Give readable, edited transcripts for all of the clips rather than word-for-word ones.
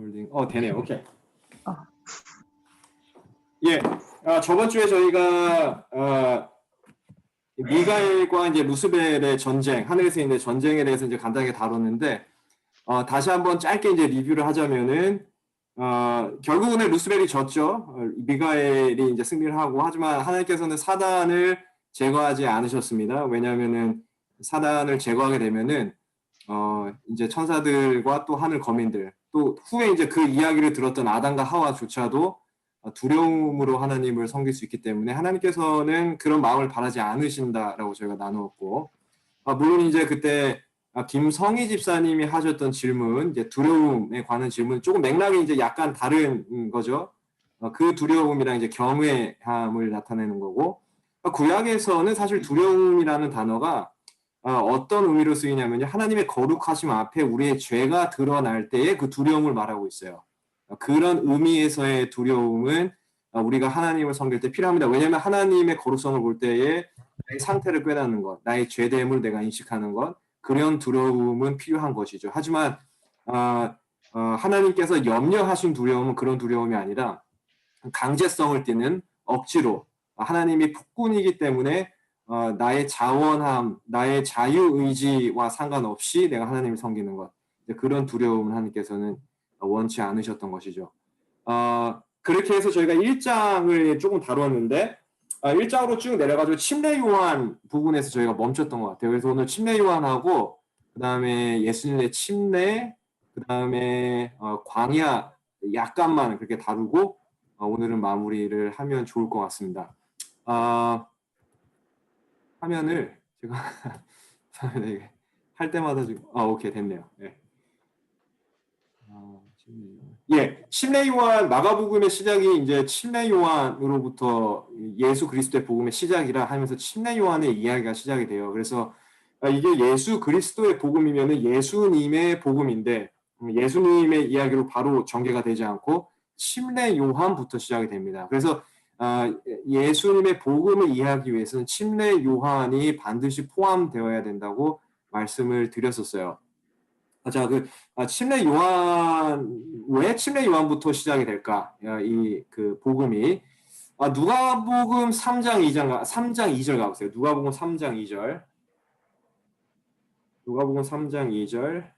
홀딩. 되네요. 오케이. 어. 예. 저번 주에 저희가 미가엘과 이제 루스벨의 전쟁, 하늘에서 있는 전쟁에 대해서 이제 간단하게 다뤘는데, 다시 한번 짧게 이제 리뷰를 하자면은, 결국은 루스벨이 졌죠. 미가엘이 이제 승리를 하고, 하지만 하나님께서는 사단을 제거하지 않으셨습니다. 왜냐하면은 사단을 제거하게 되면은, 이제 천사들과 또 하늘 거민들, 또 후에 이제 그 이야기를 들었던 아담과 하와조차도 두려움으로 하나님을 섬길 수 있기 때문에 하나님께서는 그런 마음을 바라지 않으신다라고 저희가 나누었고, 물론 이제 그때 김성희 집사님이 하셨던 질문, 이제 두려움에 관한 질문, 조금 맥락이 이제 약간 다른 거죠. 그 두려움이랑 이제 경외함을 나타내는 거고, 구약에서는 사실 두려움이라는 단어가 어떤 의미로 쓰이냐면요, 하나님의 거룩하심 앞에 우리의 죄가 드러날 때의 그 두려움을 말하고 있어요. 그런 의미에서의 두려움은 우리가 하나님을 섬길 때 필요합니다. 왜냐하면 하나님의 거룩성을 볼 때에 나의 상태를 깨닫는 것, 나의 죄됨을 내가 인식하는 것, 그런 두려움은 필요한 것이죠. 하지만 하나님께서 염려하신 두려움은 그런 두려움이 아니라 강제성을 띠는 억지로, 하나님이 폭군이기 때문에 나의 자원함, 나의 자유의지와 상관없이 내가 하나님을 섬기는 것, 그런 두려움을 하나님께서는 원치 않으셨던 것이죠. 그렇게 해서 저희가 1장을 조금 다루었는데, 1장으로 쭉 내려가지고 침례 요한 부분에서 저희가 멈췄던 것 같아요. 그래서 오늘 침례 요한하고 그 다음에 예수님의 침례, 그 다음에 광야 약간만 그렇게 다루고 오늘은 마무리를 하면 좋을 것 같습니다. 화면을 제가 할 때마다 지금 오케이 됐네요. 네. 침례 요한 마가복음의 시작이 이제 침례 요한으로부터 예수 그리스도의 복음의 시작이라 하면서 침례 요한의 이야기가 시작이 돼요. 그래서 이게 예수 그리스도의 복음이면은 예수님의 복음인데 예수님의 이야기로 바로 전개가 되지 않고 침례 요한부터 시작이 됩니다. 그래서 예수님의 복음을 이해하기 위해서는 침례 요한이 반드시 포함되어야 된다고 말씀을 드렸었어요. 자, 침례 요한, 왜 침례 요한부터 시작이 될까? 이 복음이. 누가복음 3장 2절 가보세요. 누가복음 3장 2절. 누가복음 3장 2절.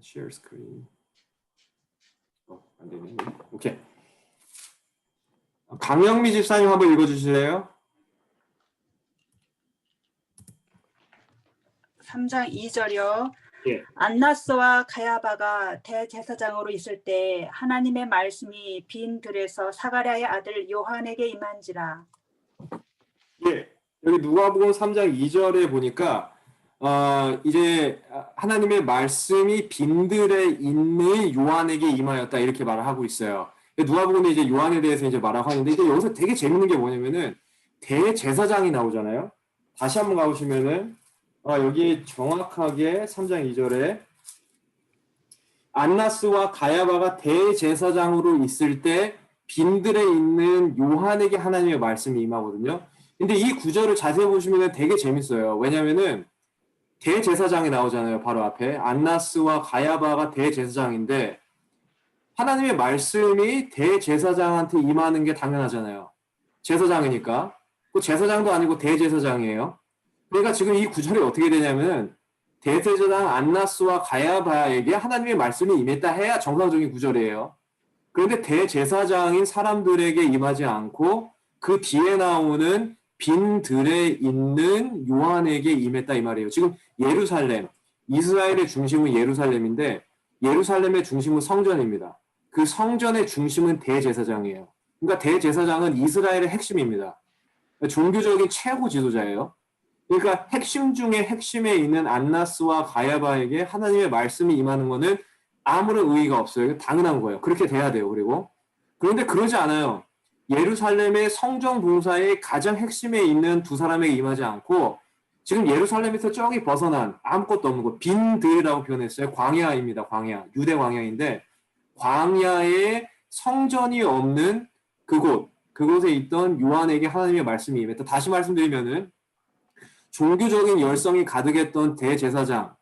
share screen. 안 되네. 오케이. 강영미 집사님 한번 읽어주실래요? 3장 2절이요. 예. 안나스와 가야바가 대제사장으로 있을 때 하나님의 말씀이 빈 들에서 사가랴의 아들 요한에게 임한지라. 예. 여기 누가복음 3장 2절에 보니까 이제 하나님의 말씀이 빈들에 있는 요한에게 임하였다 이렇게 말을 하고 있어요. 누가복음이 이제 요한에 대해서 이제 말하고 하는데 이제 여기서 되게 재밌는 게 뭐냐면은 대제사장이 나오잖아요. 다시 한번 가보시면은 여기 정확하게 3장 2절에 안나스와 가야바가 대제사장으로 있을 때 빈들에 있는 요한에게 하나님의 말씀이 임하거든요. 근데 이 구절을 자세히 보시면 되게 재밌어요. 왜냐면은 대제사장이 나오잖아요. 바로 앞에 안나스와 가야바가 대제사장인데 하나님의 말씀이 대제사장한테 임하는 게 당연하잖아요. 제사장이니까. 그 제사장도 아니고 대제사장이에요. 그러니까 지금 이 구절이 어떻게 되냐면 대제사장 안나스와 가야바에게 하나님의 말씀이 임했다 해야 정상적인 구절이에요. 그런데 대제사장인 사람들에게 임하지 않고 그 뒤에 나오는 빈 들에 있는 요한에게 임했다 이 말이에요. 지금 예루살렘, 이스라엘의 중심은 예루살렘인데 예루살렘의 중심은 성전입니다. 그 성전의 중심은 대제사장이에요. 그러니까 대제사장은 이스라엘의 핵심입니다. 종교적인 최고 지도자예요. 그러니까 핵심 중에 핵심에 있는 안나스와 가야바에게 하나님의 말씀이 임하는 것은 아무런 의의가 없어요. 당연한 거예요. 그렇게 돼야 돼요. 그런데 그러지 않아요. 예루살렘의 성전 봉사의 가장 핵심에 있는 두 사람에게 임하지 않고 지금 예루살렘에서 저기 벗어난 아무것도 없는 곳, 빈들이라고 표현했어요. 광야입니다. 광야. 유대 광야인데 광야에 성전이 없는 그곳에 있던 요한에게 하나님의 말씀이 임했다. 다시 말씀드리면은 종교적인 열성이 가득했던 대제사장,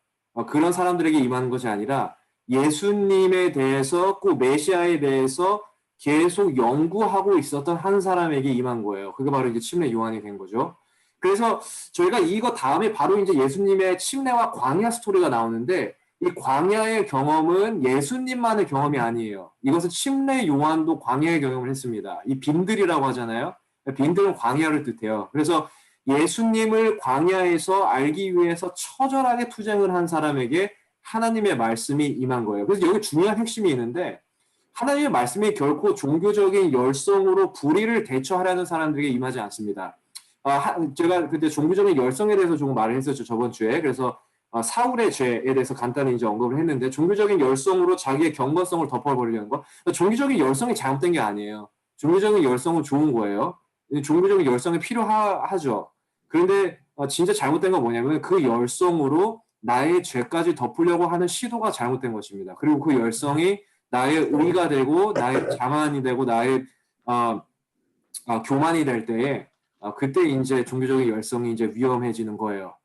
그런 사람들에게 임하는 것이 아니라 예수님에 대해서 꼭 메시아에 대해서 계속 연구하고 있었던 한 사람에게 임한 거예요. 그게 바로 이제 침례 요한이 된 거죠. 그래서 저희가 이거 다음에 바로 이제 예수님의 침례와 광야 스토리가 나오는데 이 광야의 경험은 예수님만의 경험이 아니에요. 이것은 침례 요한도 광야의 경험을 했습니다. 이 빈들이라고 하잖아요. 빈들은 광야를 뜻해요. 그래서 예수님을 광야에서 알기 위해서 처절하게 투쟁을 한 사람에게 하나님의 말씀이 임한 거예요. 그래서 여기 중요한 핵심이 있는데 하나님의 말씀이 결코 종교적인 열성으로 불의를 대처하려는 사람들에게 임하지 않습니다. 제가 그때 종교적인 열성에 대해서 조금 말을 했었죠, 저번 주에. 그래서 사울의 죄에 대해서 간단히 이제 언급을 했는데 종교적인 열성으로 자기의 경건성을 덮어버리려는 거. 종교적인 열성이 잘못된 게 아니에요. 종교적인 열성은 좋은 거예요. 종교적인 열성이 필요하죠. 그런데 진짜 잘못된 건 뭐냐면 그 열성으로 나의 죄까지 덮으려고 하는 시도가 잘못된 것입니다. 그리고 그 열성이 나의 의가 되고 나의 자만이 되고 나의 교만이 될 때에 그때 이제 종교적인 열성이 이제 위험해지는 거예요.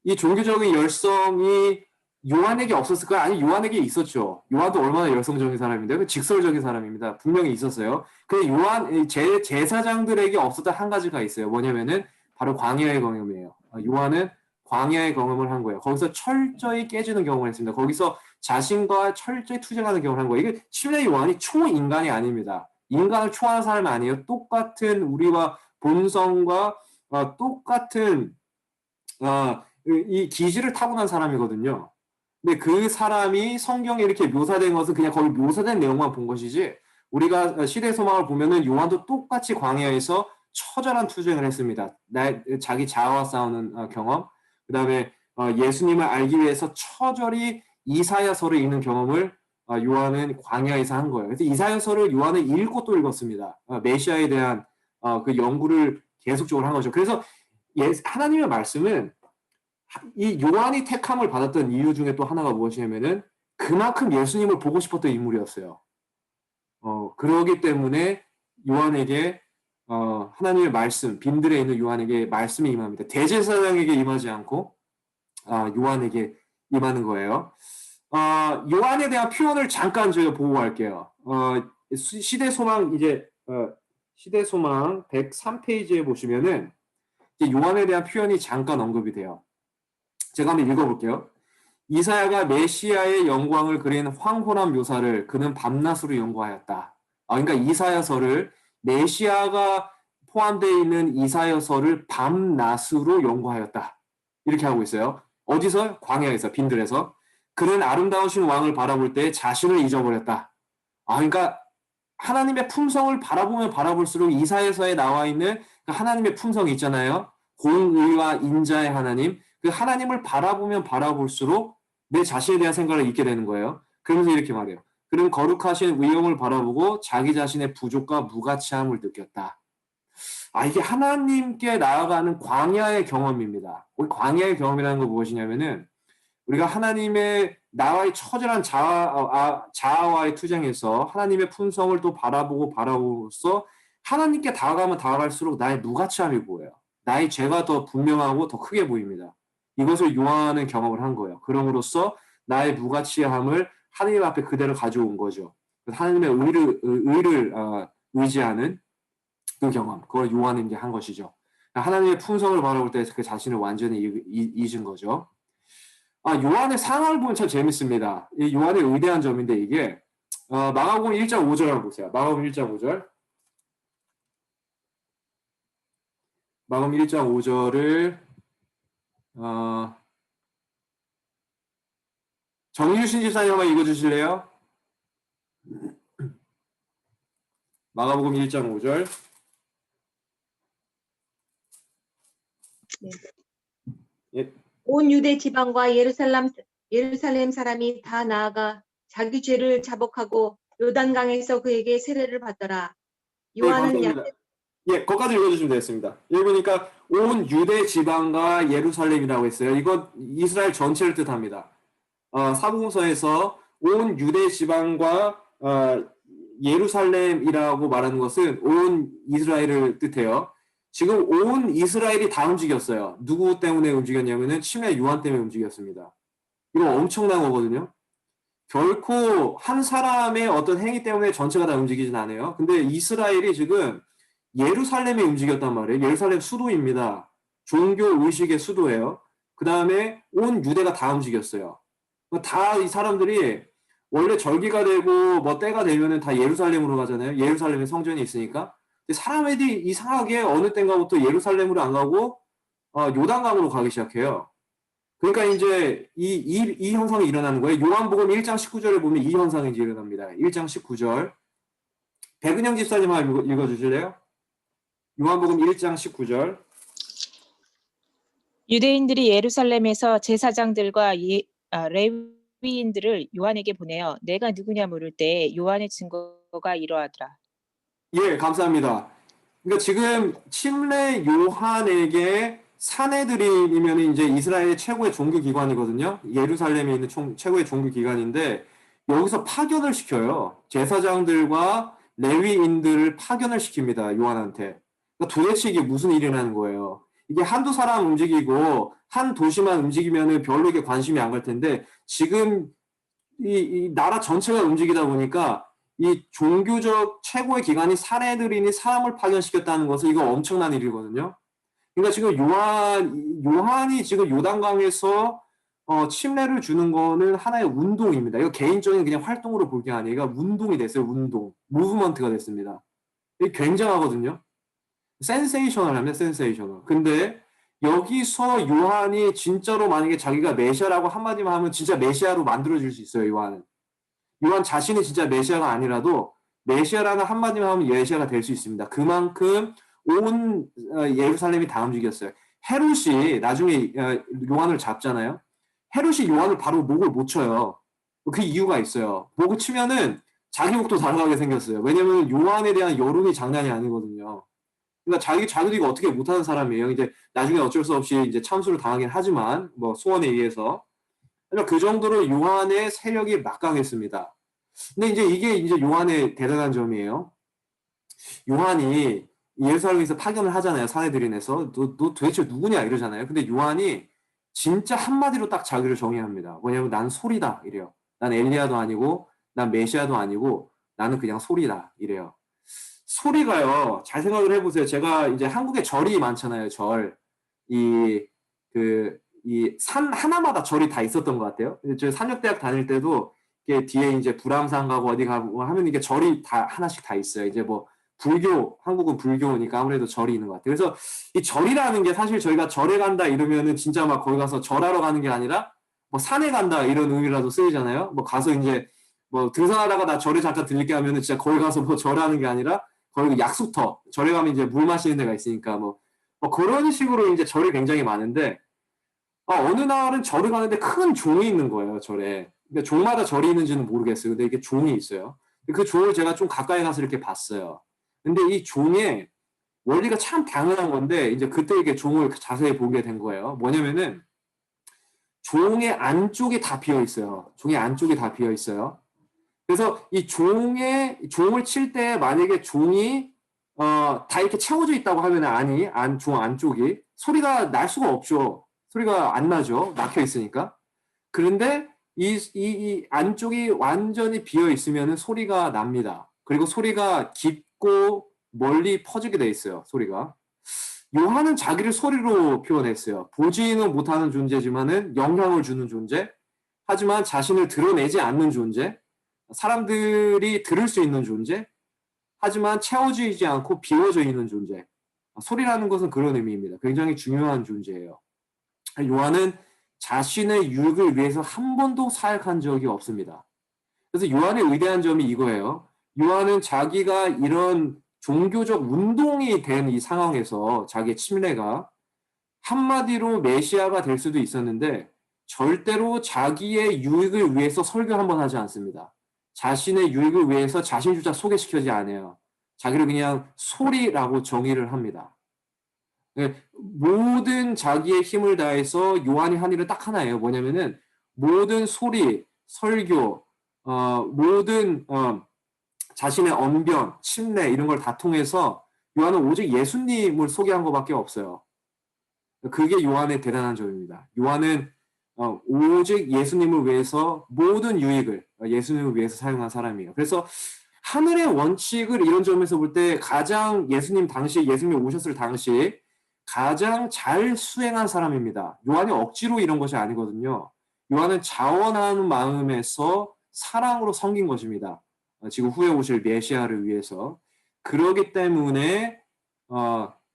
이 종교적인 열성이 요한에게 없었을까요? 아니, 요한에게 있었죠. 요한도 얼마나 열성적인 사람인데, 직설적인 사람입니다. 분명히 있었어요. 그 요한, 제사장들에게 없었던 한 가지가 있어요. 뭐냐면은, 바로 광야의 경험이에요. 요한은 광야의 경험을 한 거예요. 거기서 철저히 깨지는 경험을 했습니다. 거기서 자신과 철저히 투쟁하는 경험을 한 거예요. 이게 침례 요한이 초인간이 아닙니다. 인간을 초월한 사람이 아니에요. 똑같은 우리와 본성과 똑같은 이 기질을 타고난 사람이거든요. 근데 그 사람이 성경에 이렇게 묘사된 것은 그냥 거기 묘사된 내용만 본 것이지 우리가 시대 소망을 보면은 요한도 똑같이 광야에서 처절한 투쟁을 했습니다. 자기 자아와 싸우는 경험, 그 다음에 예수님을 알기 위해서 처절히 이사야서를 읽는 경험을 요한은 광야에서 한 거예요. 그래서 이사야서를 요한은 읽고 또 읽었습니다. 메시아에 대한 그 연구를 계속적으로 한 거죠. 그래서 하나님의 말씀은 이 요한이 택함을 받았던 이유 중에 또 하나가 무엇이냐면은 그만큼 예수님을 보고 싶었던 인물이었어요. 그러기 때문에 요한에게 하나님의 말씀, 빈들에 있는 요한에게 말씀이 임합니다. 대제사장에게 임하지 않고 요한에게 임하는 거예요. 요한에 대한 표현을 잠깐 저희가 보고 갈게요. 시대소망 시대소망 103페이지에 보시면은 요한에 대한 표현이 잠깐 언급이 돼요. 제가 한번 읽어볼게요. 이사야가 메시아의 영광을 그린 황홀한 묘사를 그는 밤낮으로 연구하였다. 그러니까 이사야서를 메시아가 포함되어 있는 이사야서를 밤낮으로 연구하였다. 이렇게 하고 있어요. 어디서? 광야에서, 빈들에서. 그는 아름다우신 왕을 바라볼 때 자신을 잊어버렸다. 그러니까 하나님의 품성을 바라보면 바라볼수록 이사야서에 나와 있는 그 하나님의 품성이 있잖아요. 공의와 인자의 하나님. 그 하나님을 바라보면 바라볼수록 내 자신에 대한 생각을 잊게 되는 거예요. 그러면서 이렇게 말해요. 그는 거룩하신 위엄을 바라보고 자기 자신의 부족과 무가치함을 느꼈다. 이게 하나님께 나아가는 광야의 경험입니다. 광야의 경험이라는 건 무엇이냐면은 우리가 하나님의 나와의 처절한 자아와의 투쟁에서 하나님의 품성을 또 바라보고서 하나님께 다가가면 다가갈수록 나의 무가치함이 보여요. 나의 죄가 더 분명하고 더 크게 보입니다. 이것을 요한은 경험을 한 거예요. 그럼으로써 나의 무가치함을 하나님 앞에 그대로 가져온 거죠. 하나님의 의를 의지하는 그 경험, 그걸 요한은 한 것이죠. 하나님의 품성을 바라볼 때 그 자신을 완전히 잊은 거죠. 요한의 상황을 보면 참 재밌습니다. 이 요한의 의대한 점인데 이게 마가복음 1장 5절 한번 보세요. 마가복음 1장 5절. 마가복음 1장 5절을 정유신 집사님 한번 읽어주실래요? 마가복음 1장 5절. 네. 예. 온 유대 지방과 예루살렘 사람이 다 나아가 자기 죄를 자복하고 요단강에서 그에게 세례를 받더라. 요한은 거기까지 읽어주시면 되겠습니다. 여기 보니까 온 유대 지방과 예루살렘이라고 했어요. 이건 이스라엘 전체를 뜻합니다. 사복음서에서 온 유대 지방과 예루살렘이라고 말하는 것은 온 이스라엘을 뜻해요. 지금 온 이스라엘이 다 움직였어요. 누구 때문에 움직였냐면은 침례 요한 때문에 움직였습니다. 이거 엄청난 거거든요. 결코 한 사람의 어떤 행위 때문에 전체가 다 움직이진 않아요. 근데 이스라엘이 지금 예루살렘에 움직였단 말이에요. 예루살렘 수도입니다. 종교 의식의 수도예요. 그 다음에 온 유대가 다 움직였어요. 다 이 사람들이 원래 절기가 되고 뭐 때가 되면은 다 예루살렘으로 가잖아요. 예루살렘에 성전이 있으니까. 근데 사람들이 이상하게 어느 때인가부터 예루살렘으로 안 가고 요단강으로 가기 시작해요. 그러니까 이제 이 현상이 일어나는 거예요. 요한복음 1장 19절에 보면 이 현상이 이제 일어납니다. 1장 19절. 백은영 집사님 한번 읽어주실래요? 요한복음 1장 19절. 유대인들이 예루살렘에서 제사장들과 레위인들을 요한에게 보내어 내가 누구냐 물을 때 요한의 증거가 이러하더라. 예, 감사합니다. 그러니까 지금 침례 요한에게 사내들이면 이제 이스라엘의 최고의 종교 기관이거든요. 예루살렘에 있는 최고의 종교 기관인데 여기서 파견을 시켜요. 제사장들과 레위인들을 파견을 시킵니다. 요한한테. 그러니까 도대체 이게 무슨 일이 라는 거예요. 이게 한두 사람 움직이고 한 도시만 움직이면은 별로 이게 관심이 안 갈 텐데 지금 이 나라 전체가 움직이다 보니까 이 종교적 최고의 기관이 사내들이니 사람을 파견시켰다는 것은 이거 엄청난 일이거든요. 그러니까 지금 요한이 지금 요단강에서 침례를 주는 거는 하나의 운동입니다. 이거 개인적인 그냥 활동으로 볼 게 아니라 운동이 됐어요. 운동, 무브먼트가 됐습니다. 이게 굉장하거든요. 센세이셔널합니다. 센세이셔널. 근데 여기서 요한이 진짜로 만약에 자기가 메시아라고 한마디만 하면 진짜 메시아로 만들어질 수 있어요. 요한은. 요한 자신이 진짜 메시아가 아니라도 메시아라는 한마디만 하면 메시아가 될 수 있습니다. 그만큼 온 예루살렘이 다 움직였어요. 헤롯이 나중에 요한을 잡잖아요. 헤롯이 요한을 바로 목을 못 쳐요. 그 이유가 있어요. 목을 치면은 자기 목도 날아가게 생겼어요. 왜냐면 요한에 대한 여론이 장난이 아니거든요. 그러니까 자기도 이거 어떻게 못하는 사람이에요. 이제 나중에 어쩔 수 없이 이제 참수를 당하긴 하지만 뭐 소원에 의해서 그러니까 그 정도로 요한의 세력이 막강했습니다. 근데 이제 이게 이제 요한의 대단한 점이에요. 요한이 예루살렘에서 파견을 하잖아요. 사내들인에서 너 도대체 누구냐 이러잖아요. 근데 요한이 진짜 한마디로 딱 자기를 정의합니다. 뭐냐면 난 소리다 이래요. 난 엘리야도 아니고 난 메시아도 아니고 나는 그냥 소리다 이래요. 소리가요. 잘 생각을 해보세요. 제가 이제 한국에 절이 많잖아요. 절. 이 산 하나마다 절이 다 있었던 것 같아요. 저 산역대학 다닐 때도 이게 뒤에 이제 불암산 가고 어디 가고 하면 이게 절이 다 하나씩 다 있어요. 이제 뭐 불교, 한국은 불교니까 아무래도 절이 있는 것 같아요. 그래서 이 절이라는 게 사실 저희가 절에 간다 이러면은 진짜 막 거기 가서 절하러 가는 게 아니라 뭐 산에 간다 이런 의미라도 쓰이잖아요. 뭐 가서 이제 뭐 등산하다가 나 절에 잠깐 들릴게 하면은 진짜 거기 가서 뭐 절하는 게 아니라 거기 약수터, 절에 가면 이제 물 마시는 데가 있으니까 뭐 그런 식으로 이제 절이 굉장히 많은데 어느 날은 절을 가는데 큰 종이 있는 거예요, 절에. 그러니까 종마다 절이 있는지는 모르겠어요. 근데 이게 종이 있어요. 그 종을 제가 좀 가까이 가서 이렇게 봤어요. 근데 이 종의 원리가 참 당연한 건데 이제 그때 이게 종을 자세히 보게 된 거예요. 뭐냐면은 종의 안쪽이 다 비어 있어요. 종의 안쪽이 다 비어 있어요. 그래서 이 종을 칠 때 만약에 종이 다 이렇게 채워져 있다고 하면 종 안쪽이 소리가 날 수가 없죠. 소리가 안 나죠. 막혀 있으니까. 그런데 이 안쪽이 완전히 비어 있으면 소리가 납니다. 그리고 소리가 깊고 멀리 퍼지게 돼 있어요. 소리가. 요한은 자기를 소리로 표현했어요. 보지는 못하는 존재지만은 영향을 주는 존재. 하지만 자신을 드러내지 않는 존재. 사람들이 들을 수 있는 존재. 하지만 채워지지 않고 비워져 있는 존재. 소리라는 것은 그런 의미입니다. 굉장히 중요한 존재예요. 요한은 자신의 유익을 위해서 한 번도 사역한 적이 없습니다. 그래서 요한의 위대한 점이 이거예요. 요한은 자기가 이런 종교적 운동이 된 이 상황에서 자기의 침례가 한마디로 메시아가 될 수도 있었는데 절대로 자기의 유익을 위해서 설교 한 번 하지 않습니다. 자신의 유익을 위해서 자신조차 소개시키지 않아요. 자기를 그냥 소리라고 정의를 합니다. 모든 자기의 힘을 다해서 요한이 한 일은 딱 하나예요. 뭐냐면은 모든 소리, 설교, 모든 자신의 언변, 침례 이런 걸 다 통해서 요한은 오직 예수님을 소개한 것밖에 없어요. 그게 요한의 대단한 점입니다. 요한은 오직 예수님을 위해서 모든 유익을 예수님을 위해서 사용한 사람이에요. 그래서 하늘의 원칙을 이런 점에서 볼 때 가장 예수님이 오셨을 당시 가장 잘 수행한 사람입니다. 요한이 억지로 이런 것이 아니거든요. 요한은 자원하는 마음에서 사랑으로 섬긴 것입니다. 지금 후에 오실 메시아를 위해서. 그러기 때문에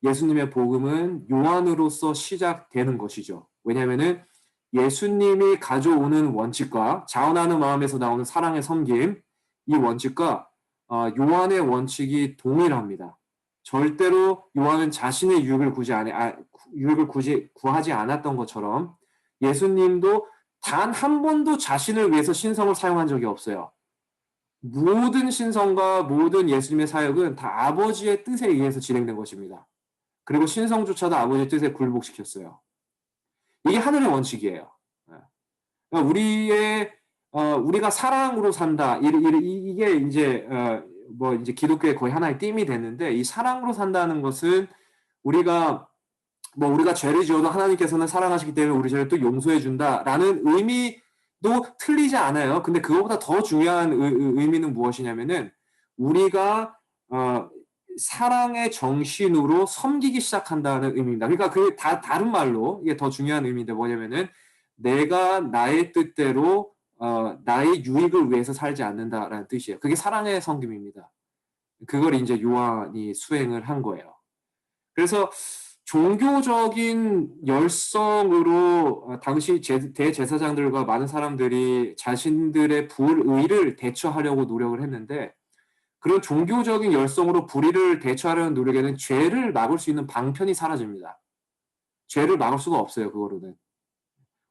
예수님의 복음은 요한으로서 시작되는 것이죠. 왜냐하면은 예수님이 가져오는 원칙과 자원하는 마음에서 나오는 사랑의 섬김, 이 원칙과 요한의 원칙이 동일합니다. 절대로 요한은 자신의 유익을 구하지 않았던 것처럼 예수님도 단 한 번도 자신을 위해서 신성을 사용한 적이 없어요. 모든 신성과 모든 예수님의 사역은 다 아버지의 뜻에 의해서 진행된 것입니다. 그리고 신성조차도 아버지의 뜻에 굴복시켰어요. 이게 하늘의 원칙이에요. 우리가 사랑으로 산다. 이게 이제 이제 기독교의 거의 하나의 띠임이 됐는데, 이 사랑으로 산다는 것은 우리가 죄를 지어도 하나님께서는 사랑하시기 때문에 우리 죄를 또 용서해 준다라는 의미도 틀리지 않아요. 근데 그것보다 더 중요한 의미는 무엇이냐면은 우리가 사랑의 정신으로 섬기기 시작한다는 의미입니다. 그러니까 그게 다른 말로 이게 더 중요한 의미인데 뭐냐면은 내가 나의 뜻대로 나의 유익을 위해서 살지 않는다라는 뜻이에요. 그게 사랑의 섬김입니다. 그걸 이제 요한이 수행을 한 거예요. 그래서 종교적인 열성으로 당시 대제사장들과 많은 사람들이 자신들의 불의를 대처하려고 노력을 했는데, 그런 종교적인 열성으로 불의를 대처하려는 노력에는 죄를 막을 수 있는 방편이 사라집니다. 죄를 막을 수가 없어요. 그거로는.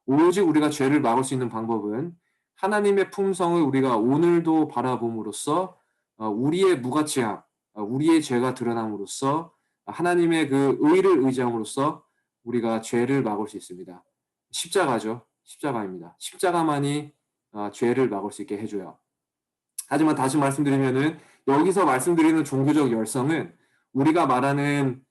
오직 우리가 죄를 막을 수 있는 방법은 하나님의 품성을 우리가 오늘도 바라봄으로써 우리의 무가치함, 우리의 죄가 드러남으로써 하나님의 그 의를 의지함으로써 우리가 죄를 막을 수 있습니다. 십자가죠. 십자가입니다. 십자가만이 죄를 막을 수 있게 해줘요. 하지만 다시 말씀드리면은 여기서 말씀드리는 종교적 열성은 우리가 말하는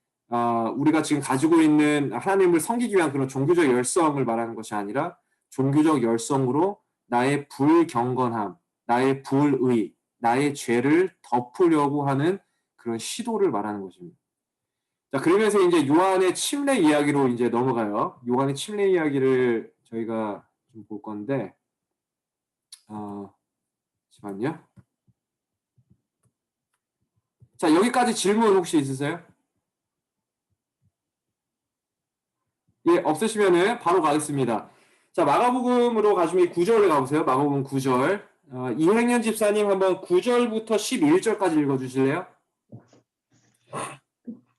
우리가 지금 가지고 있는 하나님을 섬기기 위한 그런 종교적 열성을 말하는 것이 아니라 종교적 열성으로 나의 불경건함, 나의 불의, 나의 죄를 덮으려고 하는 그런 시도를 말하는 것입니다. 자, 그러면서 이제 요한의 침례 이야기로 이제 넘어가요. 요한의 침례 이야기를 저희가 좀 볼 건데, 잠시만요. 자, 여기까지 질문 혹시 있으세요? 예, 없으시면은 바로 가겠습니다. 자, 마가복음으로 가시면 9절에 가보세요. 마가복음 9절. 이행년 집사님 한번 9절부터 11절까지 읽어주실래요?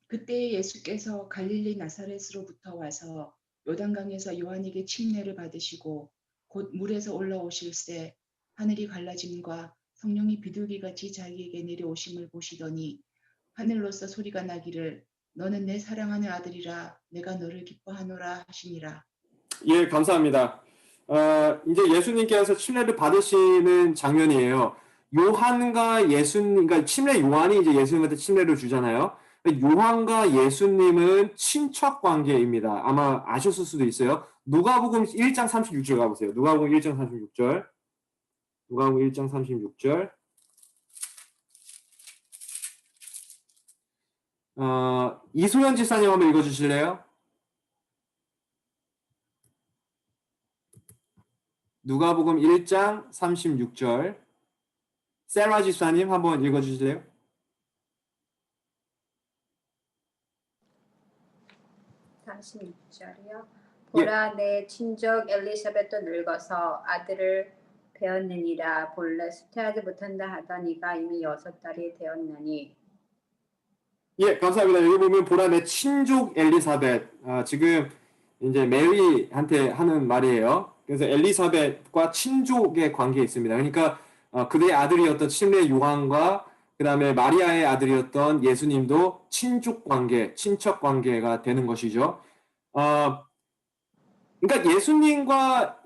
그때 예수께서 갈릴리 나사렛으로부터 와서 요단강에서 요한에게 침례를 받으시고 곧 물에서 올라오실새 하늘이 갈라짐과 성령이 비둘기같이 자기에게 내려오심을 보시더니 하늘로서 소리가 나기를 너는 내 사랑하는 아들이라 내가 너를 기뻐하노라 하시니라. 예, 감사합니다. 이제 예수님께서 침례를 받으시는 장면이에요. 그러니까 침례 요한이 이제 예수님한테 침례를 주잖아요. 요한과 예수님은 친척 관계입니다. 아마 아셨을 수도 있어요. 누가복음 1장 36절 가보세요. 누가복음 1장 36절. 누가복음 1장 36절. 이소연 집사님 한번 읽어주실래요? 누가복음 1장 36절. 세라 집사님 한번 읽어주실래요? 보라 내 친족 엘리사벳도 늙어서 아들을 배었느니라. 본래 수태하지 못한다 하던 이가 이미 6달이 되었나니. 예, 감사합니다. 여기 보면 보라 내 친족 엘리사벳. 지금 이제 메리한테 하는 말이에요. 그래서 엘리사벳과 친족의 관계에 있습니다. 그러니까 그의 아들이었던 침례 요한과 그 다음에 마리아의 아들이었던 예수님도 친족 관계, 친척 관계가 되는 것이죠. 그러니까 예수님과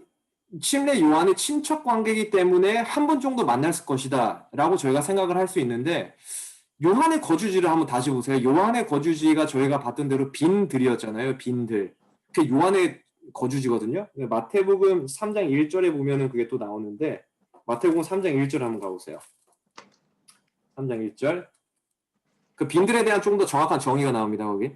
침례 요한의 친척 관계이기 때문에 한 번 정도 만났을 것이다 라고 저희가 생각을 할 수 있는데, 요한의 거주지를 한번 다시 보세요. 요한의 거주지가 저희가 봤던 대로 빈들이었잖아요. 빈들. 요한의 거주지거든요. 마태복음 3장 1절에 보면은 그게 또 나오는데 마태복음 3장 1절 한번 가보세요. 3장 1절. 그 빈들에 대한 조금 더 정확한 정의가 나옵니다. 거기.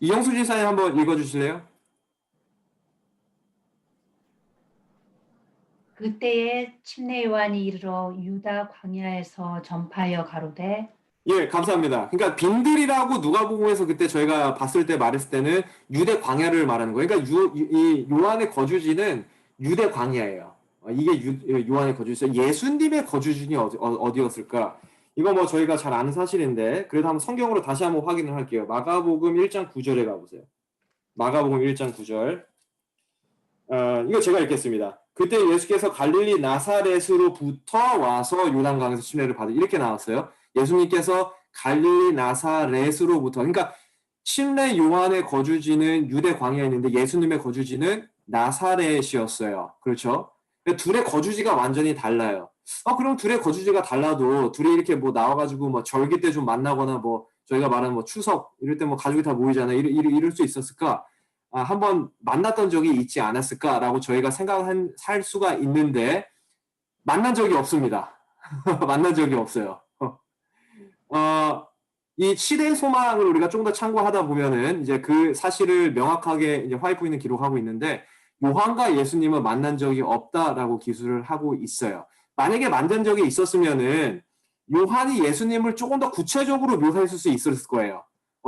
이영수 지사님 한번 읽어주실래요? 그때에 침례 요한이 이르러 유다 광야에서 전파하여 가로되 예, 감사합니다. 그러니까 빈들이라고 누가복음에서 그때 저희가 봤을 때 말했을 때는 유대 광야를 말하는 거예요. 그러니까 이 요한의 거주지는 유대 광야예요. 이게 요한의 거주지. 예수님의 거주지는 어디였을까? 이거 뭐 저희가 잘 아는 사실인데 그래도 한번 성경으로 다시 한번 확인을 할게요. 마가복음 1장 9절에 가보세요. 마가복음 1장 9절. 이거 제가 읽겠습니다. 그때 예수께서 갈릴리 나사렛으로부터 와서 요단강에서 침례를 받으 이렇게 나왔어요. 예수님께서 갈릴리 나사렛으로부터, 그러니까 침례 요한의 거주지는 유대 광야에 있는데 예수님의 거주지는 나사렛이었어요. 그렇죠? 둘의 거주지가 완전히 달라요. 그럼 둘의 거주지가 달라도 둘이 이렇게 뭐 나와가지고 뭐 절기 때 좀 만나거나 뭐 저희가 말하는 뭐 추석 이럴 때 뭐 가족이 다 모이잖아요. 이럴 수 있었을까? 한번 만났던 적이 있지 않았을까라고 저희가 살 수가 있는데 만난 적이 없습니다. 만난 적이 없어요. 이 시대의 소망을 우리가 좀 더 참고하다 보면은 이제 그 사실을 명확하게 이제 화이트보이는 기록하고 있는데 요한과 예수님은 만난 적이 없다라고 기술을 하고 있어요. 만약에 만난 적이 있었으면은 요한이 예수님을 조금 더 구체적으로 묘사했을 수 있었을 거예요.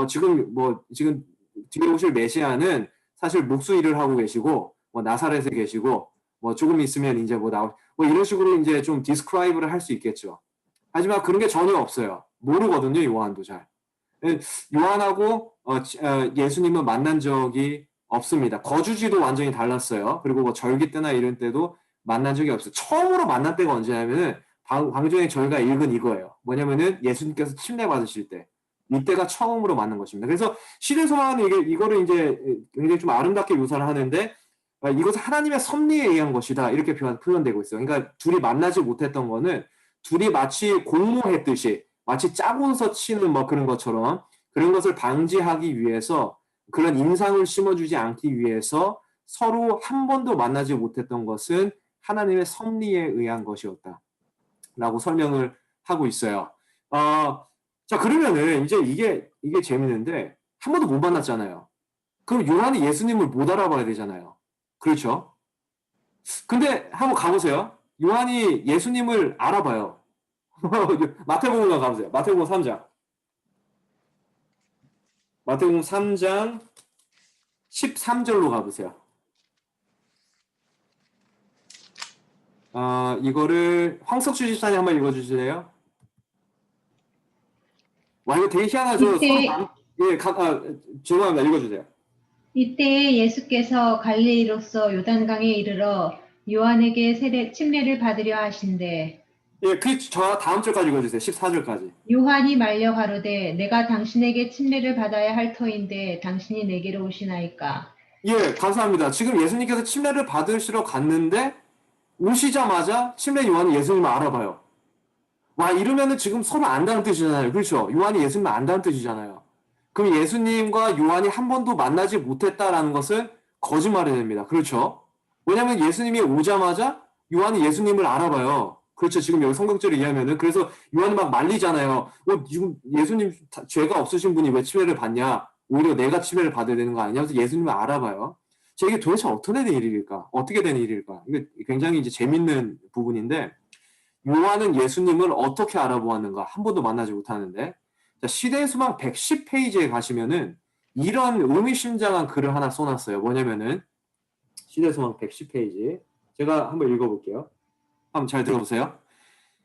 지금 뒤에 오실 메시아는 사실 목수 일을 하고 계시고 뭐 나사렛에 계시고 뭐 조금 있으면 이제 뭐 이런 식으로 이제 좀 디스크라이브를 할 수 있겠죠. 하지만 그런 게 전혀 없어요. 모르거든요, 요한도 잘. 요한하고 예수님은 만난 적이 없습니다. 거주지도 완전히 달랐어요. 그리고 뭐 절기 때나 이런 때도 만난 적이 없어요. 처음으로 만난 때가 언제냐면은 방금 전에 저희가 읽은 이거예요. 뭐냐면은 예수님께서 침례 받으실 때. 이때가 처음으로 만난 것입니다. 그래서 시대 소망은 이거를 이제 굉장히 좀 아름답게 묘사를 하는데 이것은 하나님의 섭리에 의한 것이다. 이렇게 표현되고 있어요. 그러니까 둘이 만나지 못했던 거는 둘이 마치 공모했듯이 마치 짜고서 치는 뭐 그런 것처럼 그런 것을 방지하기 위해서 그런 인상을 심어주지 않기 위해서 서로 한 번도 만나지 못했던 것은 하나님의 섭리에 의한 것이었다. 라고 설명을 하고 있어요. 자, 그러면은 이제 이게 재밌는데 한 번도 못 만났잖아요. 그럼 요한이 예수님을 못 알아봐야 되잖아요. 그렇죠? 근데 한번 가보세요. 요한이 예수님을 알아봐요. 마태복음으로 가보세요. 마태복음 3장. 마태복음 3장 13절로 가보세요. 이거를 황석주 집사님 한번 읽어주실래요? 와, 이거 되게 희한하죠? 죄송합니다. 읽어주세요. 이때에 예수께서 갈릴리로서 요단강에 이르러 요한에게 침례를 받으려 하신대 예, 저 다음 절까지 읽어주세요. 14절까지. 요한이 말려 가로되 내가 당신에게 침례를 받아야 할 터인데 당신이 내게로 오시나이까. 예, 감사합니다. 지금 예수님께서 침례를 받으시러 갔는데 오시자마자 침례 요한이 예수님을 알아봐요. 와, 이러면은 지금 서로 안다는 뜻이잖아요. 그렇죠? 요한이 예수님을 안다는 뜻이잖아요. 그럼 예수님과 요한이 한 번도 만나지 못했다라는 것은 거짓말이 됩니다. 그렇죠? 왜냐하면 예수님이 오자마자 요한이 예수님을 알아봐요. 그렇죠? 지금 여기 성경절을 이해하면은 그래서 요한이 막 말리잖아요. 지금 예수님 죄가 없으신 분이 왜 침례를 받냐? 오히려 내가 침례를 받아야 되는 거 아니냐? 그래서 예수님을 알아봐요. 이게 도대체 어떻게 된 일일까? 어떻게 된 일일까? 이게 굉장히 이제 재밌는 부분인데 요한은 예수님을 어떻게 알아보았는가? 한 번도 만나지 못하는데 자, 시대의 소망 110페이지에 가시면은 이런 의미심장한 글을 하나 써놨어요. 뭐냐면은 시대의 소망 110페이지 제가 한번 읽어볼게요. 한번 잘 들어보세요.